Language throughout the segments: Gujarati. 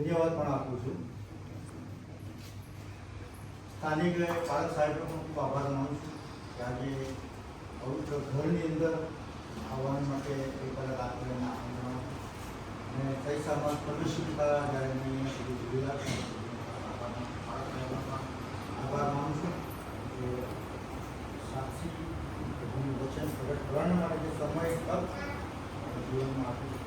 ધન્યવાદ પણ આપું છું. સ્થાનિક પાળક સાહેબનો પણ ખૂબ આભાર માનું છું કે આજે પવિત્ર ઘરની અંદર આવવા માટે એક અલગ આત્માના અને પૈસામાં પ્રદર્શિતતા જ્યારે મેં અહીંયા સુધી જોયેલા છે આભાર માનું છું કે સાક્ષી પ્રભુનું વચન પ્રગટ કરવા માટે જે સમય તક જીવનમાં આપ્યું.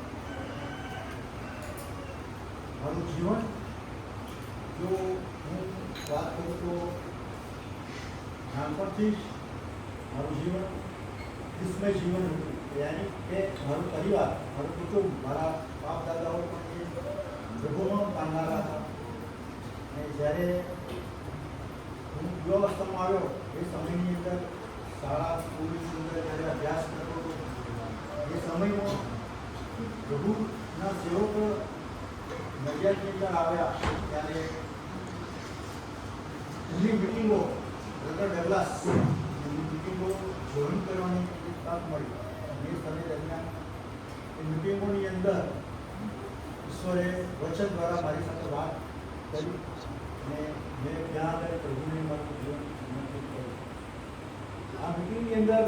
મારું જીવન જો હું વાત કરું તો નાનપણથી જ મારું જીવન ખ્રિસ્તમય જીવન હતું. યાની કે મારું પરિવાર, મારું કુટુંબ, મારા બાપ દાદાઓ પણ એ પ્રભુમાં માનનારા હતા. અને જ્યારે હું યુવાવસ્થામાં આવ્યો એ સમયની અંદર શાળા સ્કૂલની અંદર જ્યારે અભ્યાસ કરતો હતો એ સમયમાં પ્રભુના સેવકો નડિયાદની અંદર આવ્યા ત્યારે એમની મિટિંગો બ્રધર ડગલાસ એમની મિટિંગો જોઈન કરવાની તક મળી. અને એ સમય દરમિયાન એ મિટિંગોની અંદર ઈશ્વરે વચન દ્વારા મારી સાથે વાત કરી અને મેં ત્યાં આગળ પ્રભુને મારું જીવન સમર્પિત કર્યું. આ મિટિંગની અંદર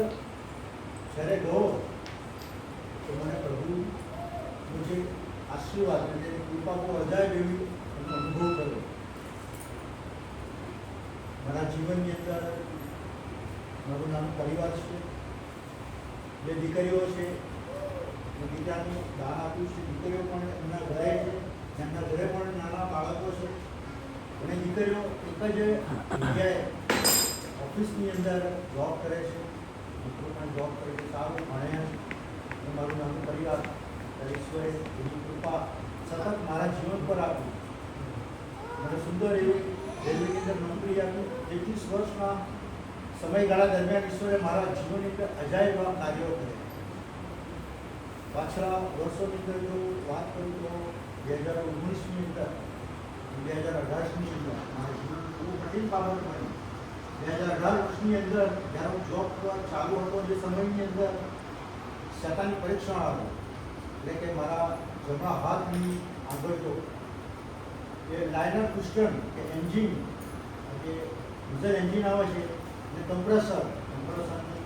જ્યારે ગયો તો મને પ્રભુનો જે આશીર્વાદ અને કૃપા બહુ અજાયબ એવી એનો અનુભવ કર્યો. મારા જીવનની અંદર મારું નાનું પરિવાર છે, બે દીકરીઓ છે, મેં દીકરાનું દાન આપ્યું છે. દીકરીઓ પણ એમના ઘરે છે, એમના ઘરે પણ નાના બાળકો છે અને દીકરીઓ એક જ જગ્યાએ ઓફિસની અંદર જોબ કરે છે, દીકરો પણ જોબ કરે છે, સારું ભણ્યા છે. મારું નાનું પરિવાર ઈશ્વરે એની કૃપા સતત મારા જીવન પર આપી. મને સુંદર એવી રેલવેની અંદર નોકરી આપી. 21 વર્ષના સમયગાળા દરમિયાન ઈશ્વરે મારા જીવનની અંદર અજાયબ કાર્યો કર્યા. પાછલા વર્ષોની અંદર જો વાત કરું તો 2019ની અંદર 2018ની અંદર મારા જીવન બહુ કઠિન બાબત મળી. 2018 વર્ષની અંદર જ્યારે હું જોબ પર ચાલુ હતો એ સમયની અંદર શેતાની પરીક્ષણ આવ્યું. એટલે કે મારા જમણા હાથની આગળ જો એ લાઇનર પિસ્ટન કે એન્જિન કે ડીઝલ એન્જિન આવે છે અને કમ્પ્રેસરની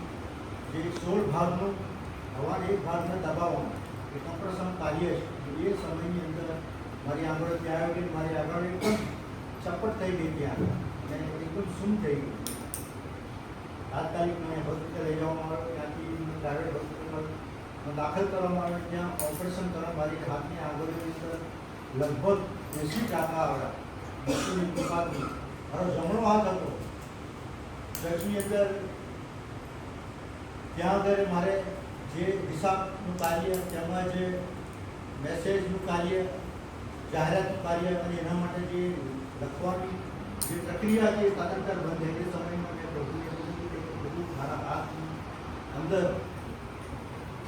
જે 16 ભાગનું હવાના એક ભાગને દબાવવાનું એ કમ્પ્રેસરનું કાર્ય છે. એ સમયની અંદર મારી આગળ ત્યાં આવ્યો કે મારી આગળ એકદમ ચપટ થઈ ગઈ ત્યાં અને એકદમ સૂમ થઈ ગઈ. તાત્કાલિક મને હોસ્પિટલ લઈ જવામાં આવ્યો. ત્યાંથી પ્રાઇવેટ હોસ્પિટલમાં દાખલ કરવામાં આવે. ત્યાં ઓપરેશન કરવા મારી હાથની આંગળીની અંદર લગભગ 80 ટાંકા આવ્યા. ડૉક્ટરની કૃપાથી મારો જમણો હાથ હતો. ચર્ચની અંદર ત્યાં આગળ મારે જે હિસાબનું કાર્ય, તેમજ મેસેજનું કાર્ય, જાહેરાતનું કાર્ય અને એના માટે જે લખવાની જે પ્રક્રિયા હતી એ તદંતર બંધ થઈ. એ સમયમાં મેં પ્રભુને બધું મારા હાથની અંદર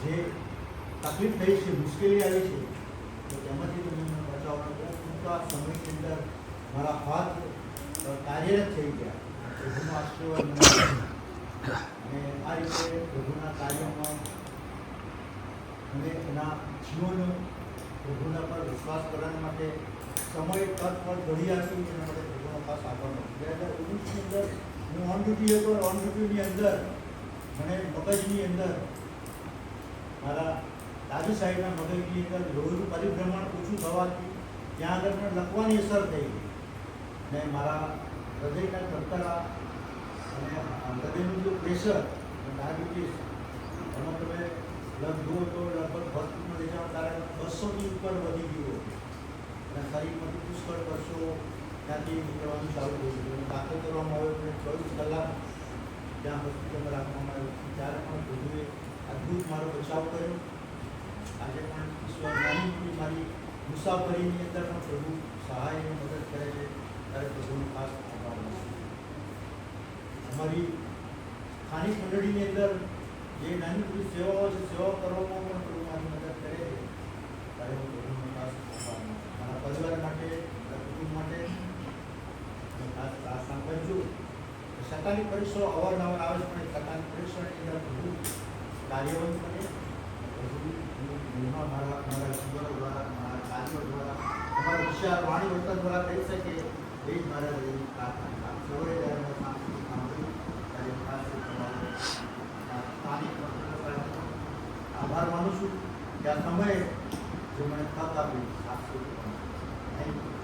જે તકલીફ થઈ છે, મુશ્કેલી આવી છે, તો તેમાંથી તમે મને બચાવવાનો બહુ ટૂંકા સમયની અંદર મારા હાથ કાર્યરત થઈ ગયા. પ્રભુનો આશીર્વાદ મને અને આ રીતે પ્રભુના કાર્યમાં અને એના જીવન પ્રભુના પર વિશ્વાસ કરવા માટે સમય તક પર ઘડી આપી. એના માટે પ્રભુનો ખાસ આભાર. 2019ની અંદર હું ઓન ડ્યુટી હતો. ઓન ડ્યુટીની અંદર મને મગજની અંદર મારા દાદુ સાહેબના મગજની અંદર લોહીનું પરિભ્રમણ ઓછું થવાથી ત્યાં આગળ પણ લખવાની અસર થઈ ગઈ ને મારા હૃદયના ધબકારા અને હૃદયનું જે પ્રેશર ડાયાબિટીસ એમાં તમે જુઓ તો લગભગ હોસ્પિટલમાં લઈ જવા કારણે 200ની ઉપર વધી ગયું અને શરીરમાંથી પુષ્કળ વર્ષો ત્યાંથી નીકળવાનું ચાલુ થઈ ગયું. દાખલ કરવામાં આવ્યો અને 24 કલાક ત્યાં હોસ્પિટલમાં રાખવામાં આવ્યો. ત્યારે પણ પ્રભુએ અદ્ભુત મારો બચાવ કર્યો. આજે પણ ઈશ્વર નાની મારી મુસાફરીની અંદર પણ પ્રભુ સહાય અને મદદ કરે છે. ત્યારે પ્રભુનો ખાસ આભાર. અમારી સ્થાનિક મંડળીની અંદર જે નાની બધી સેવાઓ છે, સેવા કરવામાં પણ પ્રભુ મારી મદદ કરે છે. ત્યારે હું પ્રભુનો ખાસ આભાર. મારા પરિવાર માટે, મારા કુટુંબ માટે ખાસ પ્રાર્થના કરજો. શેતાની પરીક્ષાઓ અવારનવાર આવે છે પણ શેતાની પરીક્ષાની અંદર પ્રભુ કાર્યવાહી કરે. પ્રભુ મારા જીવન દ્વારા, મારા કાર્યો દ્વારા અમારા વિચાર વાણી વર્તન દ્વારા કરી શકે એ જ મારા હૃદયની પ્રાર્થના. આપ સૌએ જ્યારે મેં સાંસ્કૃતિક સાંભળ્યું ત્યારે ખાસ તમારો સ્થાનિક પત્રકારનો આભાર માનું છું કે આ સમયે જે મને તક આપી સાંસ્કૃતિક થેન્ક યુ.